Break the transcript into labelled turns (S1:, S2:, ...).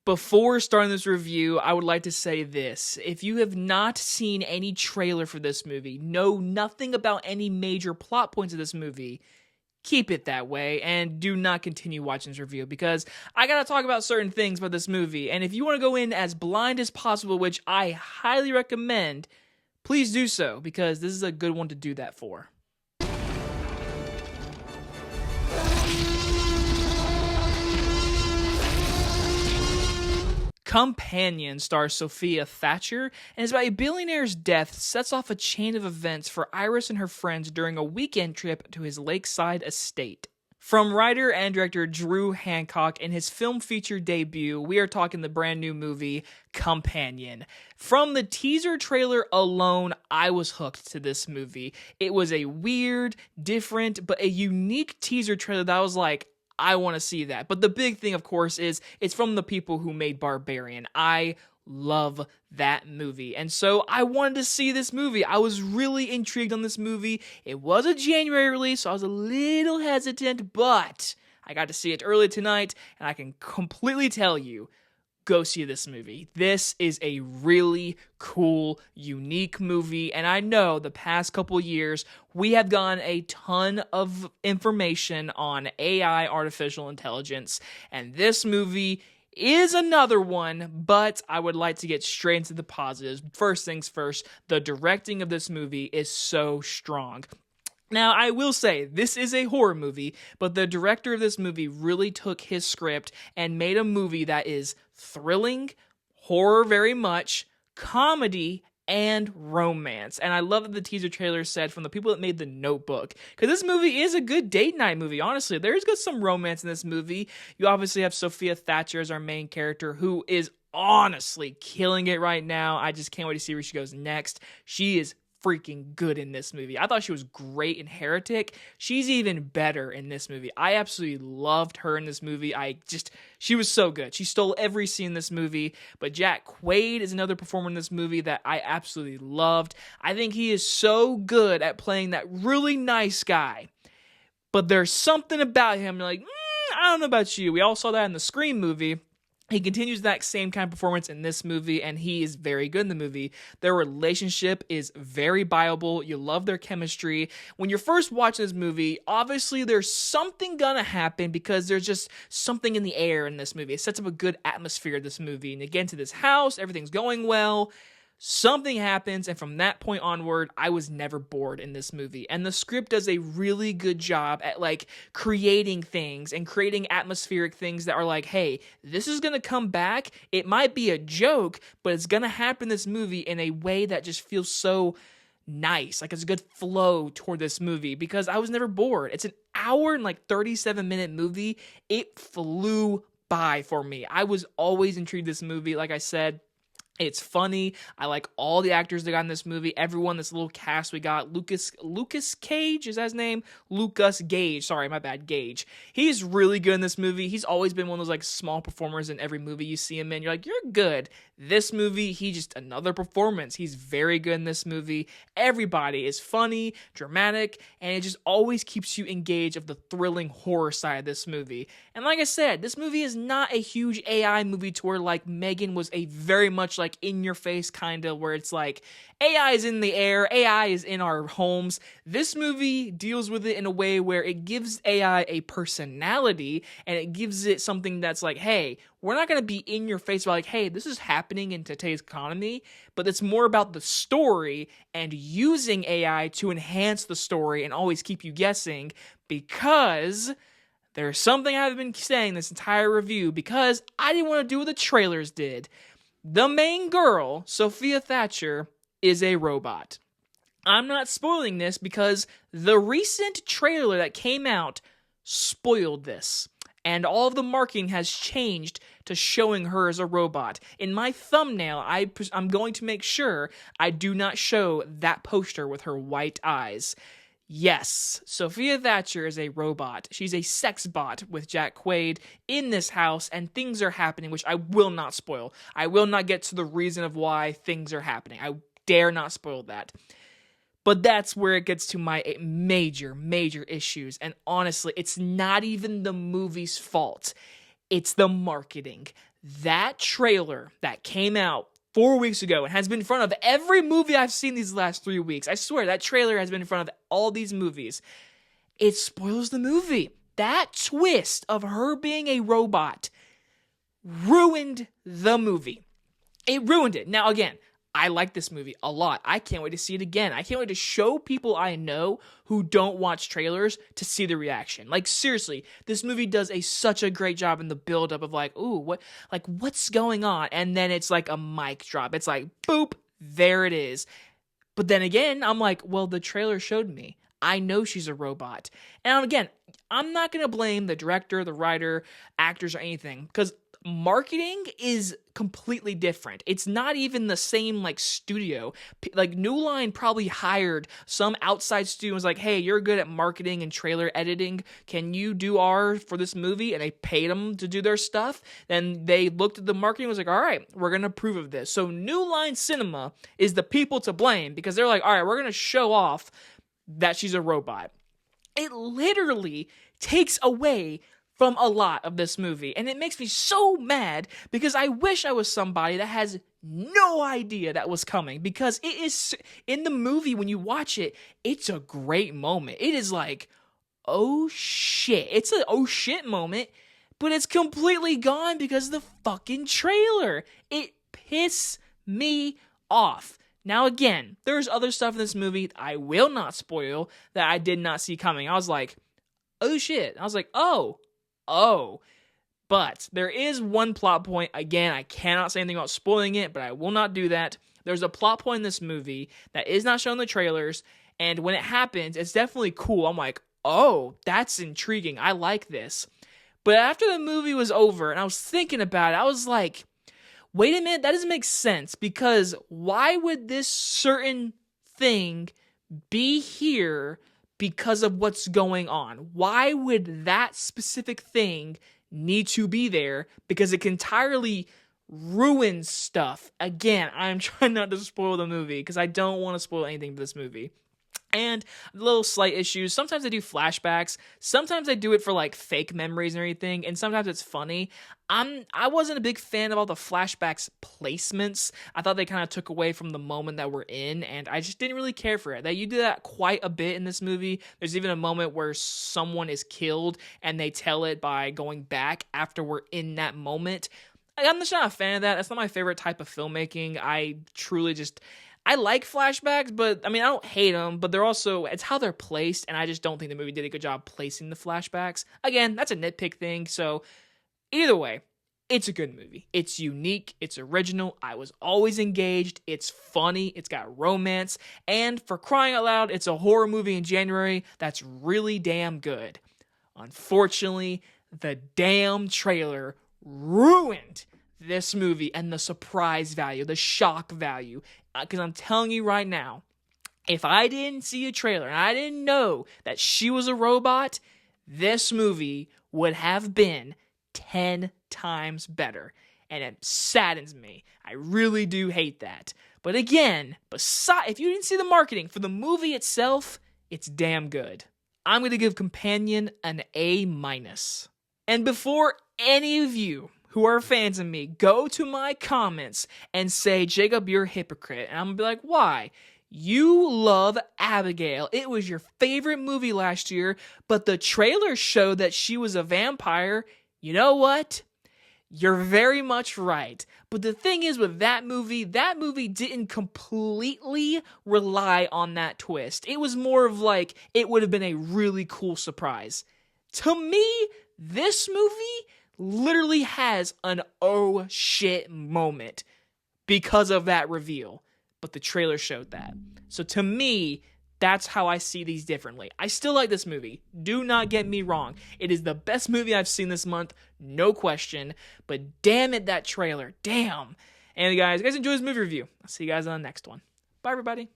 S1: Before starting this review, I would like to say this. If you have not seen any trailer for this movie, know nothing about any major plot points of this movie, keep it that way and do not continue watching this review because I gotta talk about certain things about this movie. And if you want to go in as blind as possible, which I highly recommend, please do so because this is a good one to do that for. Companion stars Sophie Thatcher and is about a billionaire's death sets off a chain of events for Iris and her friends during a weekend trip to his lakeside estate. From writer and director Drew Hancock in his film feature debut, we are talking the brand new movie Companion. From the teaser trailer alone, I was hooked to this movie. It was a weird, different, but a unique teaser trailer that I was like, I want to see that. But the big thing, of course, is it's from the people who made Barbarian. I love that movie. And so I wanted to see this movie. I was really intrigued on this movie. It was a January release, so I was a little hesitant, but I got to see it early tonight, and I can completely tell you, go see this movie. This is a really cool, unique movie, and I know the past couple years we have gotten a ton of information on AI, artificial intelligence, and this movie is another one, but I would like to get straight into the positives. First things first, the directing of this movie is so strong. Now, I will say, this is a horror movie, but the director of this movie really took his script and made a movie that is thrilling, horror very much, comedy, and romance. And I love that the teaser trailer said from the people that made The Notebook, because this movie is a good date night movie, honestly. There's got some romance in this movie. You obviously have Sophie Thatcher as our main character, who is honestly killing it right now. I just can't wait to see where she goes next. She is freaking good in this movie. I thought she was great in Heretic. She's even better in this movie. I absolutely loved her in this movie. She was so good. She stole every scene in this movie. But Jack Quaid is another performer in this movie that I absolutely loved. I think he is so good at playing that really nice guy. But there's something about him, like, I don't know about you. We all saw that in the Scream movie. He continues that same kind of performance in this movie, and he is very good in the movie. Their relationship is very viable. You love their chemistry. When you're first watching this movie, obviously there's something gonna happen because there's just something in the air in this movie. It sets up a good atmosphere of this movie. And again, to this house, everything's going well. Something happens, and from that point onward, I was never bored in this movie. And the script does a really good job at, like, creating things and creating atmospheric things that are like, hey, this is gonna come back. It might be a joke, but it's gonna happen in this movie in a way that just feels so nice. Like, it's a good flow toward this movie because I was never bored. It's an hour and, 37-minute movie. It flew by for me. I was always intrigued with this movie, like I said. It's funny. I like all the actors that got in this movie. Everyone, this little cast we got. Lucas Cage, is that his name? Lucas Gage. Sorry, my bad, Gage. He's really good in this movie. He's always been one of those small performers in every movie you see him in. You're like, you're good. This movie, he just another performance. He's very good in this movie. Everybody is funny, dramatic, and it just always keeps you engaged of the thrilling horror side of this movie. And like I said, this movie is not a huge AI movie to where Megan was a very much in your face kind of, where it's like AI is in the air, AI is in our homes. This movie deals with it in a way where it gives AI a personality and it gives it something that's like, hey, we're not going to be in your face about hey, this is happening in today's economy, but it's more about the story and using AI to enhance the story and always keep you guessing, because there's something I've been saying this entire review because I didn't want to do what the trailers did. The main girl, Sophie Thatcher, is a robot. I'm not spoiling this because the recent trailer that came out spoiled this. And all of the marketing has changed to showing her as a robot. In my thumbnail, I'm going to make sure I do not show that poster with her white eyes. Yes, Sophie Thatcher is a robot. She's a sex bot with Jack Quaid in this house, and things are happening, which I will not spoil. I will not get to the reason of why things are happening. I dare not spoil that. But that's where it gets to my major, major issues. And honestly, it's not even the movie's fault. It's the marketing. that trailer that came out 4 weeks ago and has been in front of every movie I've seen these last 3 weeks. I swear, that trailer has been in front of all these movies. It spoils the movie. That twist of her being a robot ruined the movie. It ruined it. Now, again, I like this movie a lot. I can't wait to see it again. I can't wait to show people I know who don't watch trailers to see the reaction. Like, seriously, this movie does such a great job in the buildup of like, ooh, what's going on? And then it's like a mic drop. It's like, boop, there it is. But then again, I'm like, well, the trailer showed me. I know she's a robot. And again, I'm not going to blame the director, the writer, actors, or anything, because marketing is completely different. It's not even the same like studio. Like New Line probably hired some outside studio and was like, hey, you're good at marketing and trailer editing. Can you do ours for this movie? And they paid them to do their stuff. Then they looked at the marketing and was like, all right, we're going to approve of this. So New Line Cinema is the people to blame because they're like, all right, we're going to show off that she's a robot. It literally takes away from a lot of this movie, and it makes me so mad because I wish I was somebody that has no idea that was coming, because it is, in the movie, when you watch it, it's a great moment. It is like, oh shit. It's an oh shit moment, but it's completely gone because of the fucking trailer. It pissed me off. Now again, there's other stuff in this movie I will not spoil that I did not see coming. I was like, oh shit. I was like, oh. But there is one plot point. Again, I cannot say anything about spoiling it, but I will not do that. There's a plot point in this movie that is not shown in the trailers, and when it happens, it's definitely cool. I'm like, oh, that's intriguing. I like this. But after the movie was over, and I was thinking about it, I was like, wait a minute, that doesn't make sense, because why would this certain thing be here because of what's going on? Why would that specific thing need to be there? Because it can entirely ruin stuff. Again, I'm trying not to spoil the movie because I don't want to spoil anything for this movie. And little slight issues. Sometimes I do flashbacks. Sometimes I do it for like fake memories and everything. And sometimes it's funny. I wasn't a big fan of all the flashbacks placements. I thought they kind of took away from the moment that we're in, and I just didn't really care for it. That you do that quite a bit in this movie. There's even a moment where someone is killed, and they tell it by going back after we're in that moment. I'm just not a fan of that. That's not my favorite type of filmmaking. I like flashbacks, but I mean, I don't hate them, but it's how they're placed, and I just don't think the movie did a good job placing the flashbacks. Again, that's a nitpick thing, so either way, it's a good movie. It's unique, it's original, I was always engaged, it's funny, it's got romance, and for crying out loud, it's a horror movie in January that's really damn good. Unfortunately, the damn trailer ruined this movie and the surprise value, the shock value. Because I'm telling you right now, if I didn't see a trailer and I didn't know that she was a robot, this movie would have been 10 times better. And it saddens me. I really do hate that. But again, if you didn't see the marketing for the movie itself, it's damn good. I'm going to give Companion an A-. And before any of you who are fans of me go to my comments and say, Jacob, you're a hypocrite, and I'm gonna be like, why? You love Abigail. It was your favorite movie last year, but the trailer showed that she was a vampire. You know what? You're very much right. But the thing is with that movie didn't completely rely on that twist. It was more of like, it would have been a really cool surprise. To me, this movie literally has an oh shit moment because of that reveal. But the trailer showed that. So to me, that's how I see these differently. I still like this movie. Do not get me wrong. It is the best movie I've seen this month, no question. But damn it, that trailer. Damn. And guys enjoy this movie review. I'll see you guys on the next one. Bye, everybody.